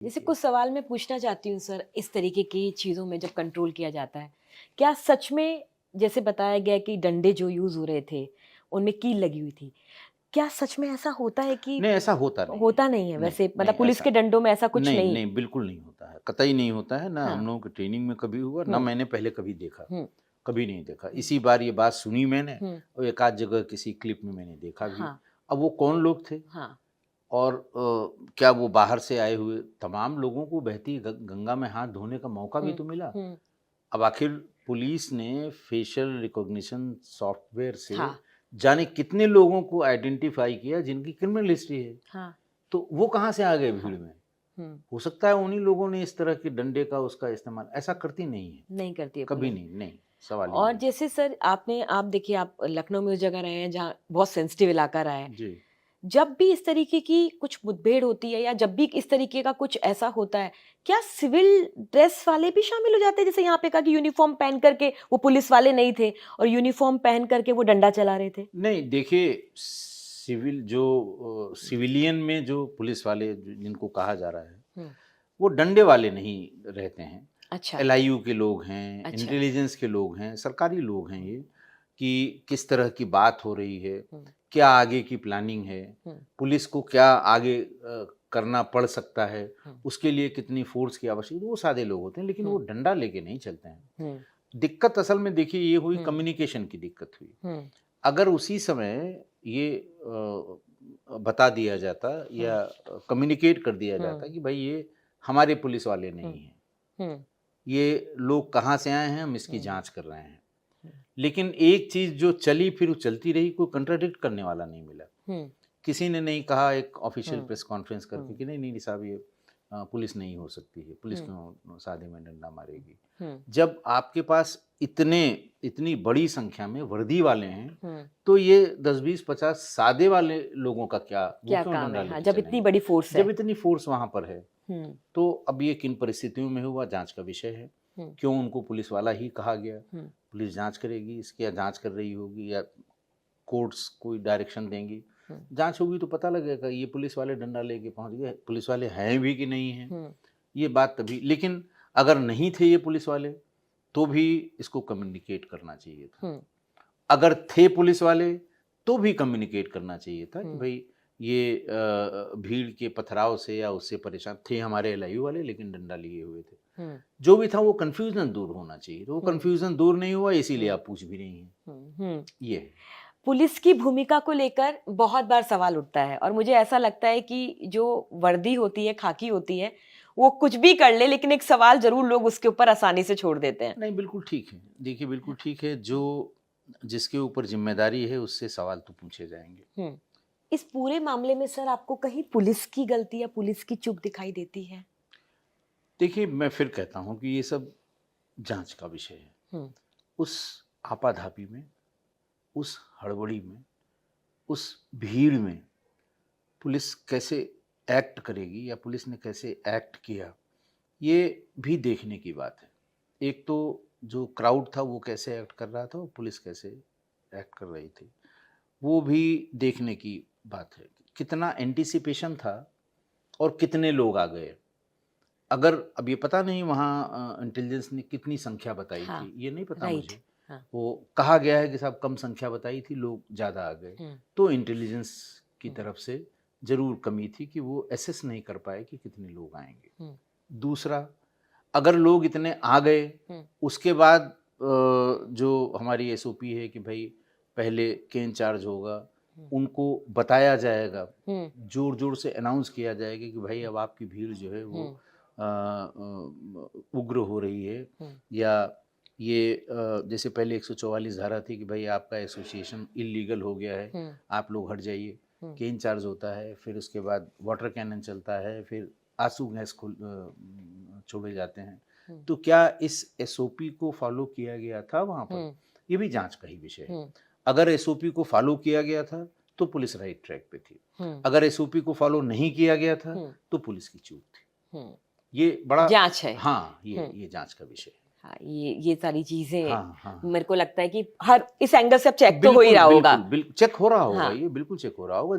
जैसे कुछ सवाल मैं पूछना चाहती हूँ सर, इस तरीके की चीज़ों में जब कंट्रोल किया जाता है, क्या सच में जैसे बताया गया कि डंडे जो यूज़ हो रहे थे, उनमें कील लगी हुई थी। क्या सच में ऐसा होता है कि नहीं, ऐसा होता नहीं है। होता नहीं है नहीं, वैसे मतलब नहीं पुलिस के ऐसा डंडों में ऐसा कुछ नहीं, नहीं? नहीं बिल्कुल नहीं होता है, कतई नहीं होता है, ना हाँ। हम लोगों की ट्रेनिंग में कभी हुआ, ना हुँ, मैंने पहले कभी देखा, हुँ, कभी नहीं देखा। हुँ, इसी बार ये बात सुनी मैंने हुँ। और एक आध जगह किसी क्लिप में मैंने देखा भी। हाँ, अब वो कौन लोग थे हाँ। और क्या वो बाहर से आए हुए तमाम लोगों को बहती गंगा में हाथ धोने का मौका भी हुँ, तो मिला। हुँ। अब आखिर पुलिस ने फेशियल रिकॉग्निशन सॉफ्टवेयर से हाँ, जाने कितने लोगों को आइडेंटिफाई किया जिनकी क्रिमिनल हिस्ट्री है, हाँ, तो वो कहाँ से आ गए हाँ। भीड़ में? हुँ, हो सकता है उन्हीं लोगों ने इस तरह के डंडे का उसका इस्तेमाल, ऐसा करती नहीं है, नहीं करती है कभी पुलिस। नहीं, नहीं, सवाल ही और नहीं। जैसे सर आप देखिए आप लखनऊ में उस जगह रहे हैं जहाँ बहुत सेंसिटिव इलाका रहा है। जी। जब भी इस तरीके की कुछ मुठभेड़ होती है या जब भी इस तरीके का कुछ ऐसा होता है, क्या सिविल ड्रेस वाले भी शामिल हो जाते हैं? जैसे यहाँ पे कहा कि यूनिफ़ॉर्म पहन कर के वो पुलिस वाले नहीं थे और यूनिफ़ॉर्म पहन कर के वो डंडा चला रहे थे। नहीं देखिए, सिविलियन में जो पुलिस वाले जिनको कहा जा रहा है, हुँ, वो डंडे वाले नहीं रहते हैं। अच्छा, एलआईयू के लोग हैं, अच्छा। इंटेलिजेंस के लोग हैं, सरकारी लोग हैं हुँ, ये, कि किस तरह की बात हो रही है, हुँ, क्या आगे की प्लानिंग है, हुँ, पुलिस को क्या आगे करना पड़ सकता है, हुँ, उसके लिए कितनी फ़ोर्स की आवश्यकता, वो सादे लोग होते हैं, लेकिन वो हुँ, डंडा लेके नहीं चलते हैं। हुँ, दिक्कत असल में देखिए ये हुई, हुँ, कम्युनिकेशन की दिक्कत हुई। हुँ, अगर उसी समय ये बता दिया जाता हुँ, या कम्युनिकेट कर दिया हुँ, जाता कि भाई ये हमारे पुलिस वाले हुँ, नहीं हैं, हुँ, ये लोग कहाँ से आए हैं, हम इसकी हुँ, जांच कर रहे हैं। हुँ, लेकिन एक चीज़ जो चली फिर वो चलती रही, कोई कंट्राडिक्ट करने वाला नहीं मिला। हुँ, किसी ने नहीं कहा एक ऑफिशियल हुँ, प्रेस कॉन्फ्रेंस करके हुँ, कि नहीं नहीं नहीं साहब, ये पुलिस नहीं हो सकती है, पुलिस हुँ, क्यों सादे में डंडा मारेगी। हुँ, जब आपके पास इतने इतनी बड़ी संख्या में वर्दी वाले हैं, हुँ। तो ये 10-20-50 सादे वाले लोगों का क्या, वो क्या क्यों काम डंडा है? हाँ, लेके जब इतनी चलेंगे? बड़ी फ़ोर्स है। जब इतनी फ़ोर्स वहाँ पर है। हुँ, तो अब ये किन परिस्थितियों में हुआ, जाँच का विषय है। हुँ, क्यों उनको पुलिस वाला ही कहा गया? हुँ, पुलिस जाँच करेगी, इसकी या जाँच कर रही होगी या कोर्ट्स कोई डायरेक्शन देंगी। हुँ, जाँच होगी तो पता लगेगा ये पुलिस वाले डंडा लेके पहुँच गए, पुलिस वाले हैं भी कि नहीं हैं, हुँ, ये बात तभी। लेकिन अगर नहीं थे ये पुलिस वाले, तो भी इसको कम्युनिकेट करना चाहिए था। हुँ, अगर थे पुलिस वाले, तो भी कम्युनिकेट करना चाहिए था कि हुँ, भई ये भीड़ के पथराव से या उससे परेशान थे हमारे एलआईयू वाले, लेकिन डंडा लिए हुए थे। हुँ, जो भी था वो कन्फ्यूज़न दूर होना चाहिए, तो वो हुँ, कन्फ्यूज़न दूर नहीं हुआ, इसीलिए हुँ, आप पूछ भी रही हैं। हुँ, हुँ। ये है। पुलिस की भूमिका को लेकर बहुत बार सवाल उठता है और मुझे ऐसा लगता है कि जो वर्दी होती है, खाकी होती है, वो कुछ भी कर ले लेकिन एक सवाल ज़रूर लोग उसके ऊपर आसानी से छोड़ देते हैं। नहीं, बिल्कुल ठीक है। देखिए, बिल्कुल ठीक है, जो जिसके ऊपर ज़िम्मेदारी है, उससे सवाल तो पूछे जाएँगे। हुँ। इस पूरे मामले में सर आपको कहीं पुलिस की गलती या पुलिस की चूक दिखाई देती है? देखिए, मैं फिर कहता हूँ कि ये सब जाँच का विषय है। हुँ, उस आपाधापी में, उस हड़बड़ी में, उस भीड़ में पुलिस कैसे एक्ट करेगी या पुलिस ने कैसे एक्ट किया, ये भी देखने की बात है। एक तो जो क्राउड था वो कैसे एक्ट कर रहा था और पुलिस कैसे एक्ट कर रही थी, वो भी देखने की बात है। कितना एंटिसिपेशन था और कितने लोग आ गए। अगर अब ये पता नहीं वहाँ इंटेलिजेंस ने कितनी संख्या बताई हाँ, थी, ये नहीं पता राइट। मुझे। हाँ, वो कहा गया है कि साहब कम संख्या बताई थी, लोग ज़्यादा आ गए। हुँ, तो इंटेलिजेंस की हुँ, तरफ से ज़रूर कमी थी कि वो असेस नहीं कर पाए कि कितने लोग आएँगे। हुँ, दूसरा, अगर लोग इतने आ गए, हुँ, उसके बाद जो हमारी एसओपी है कि भई पहले के इंचार्ज होगा, हुँ, उनको बताया जाएगा, हुँ, ज़ोर-ज़ोर से अनाउंस किया जाएगा कि भाई अब आपकी भीड़ जो है वो हुँ, उग्र हो रही है, हुँ, या ये जैसे पहले 144 धारा थी कि भाई आपका एसोसिएशन इल्लीगल हो गया है, हुँ, आप लोग हट जाइए। हुँ, केन चार्ज होता है, फिर उसके बाद वाटर कैनन चलता है, फिर आंसू गैस छोड़े जाते हैं। हुँ, तो क्या इस एसओपी को फॉलो किया गया था वहाँ पर? हुँ, ये भी जाँच का ही विषय है। हुँ, अगर एसओपी को फॉलो किया गया था, तो पुलिस राइट ट्रैक पे थी। हुँ, अगर एसओपी को फॉलो नहीं किया गया था, हुँ, तो पुलिस की चूक थी। हुँ। ये बड़ा जाँच है। हाँ, हुँ। ये जाँच का विषय है। हाँ, ये सारी चीज़ें हाँ, हाँ। मेरे को लगता है कि हर इस एंगल से अब चेक तो हो ही बिल्कुल, रहा होगा। चेक हो रहा होगा, हाँ। ये बिल्कुल चेक हो रहा होगा।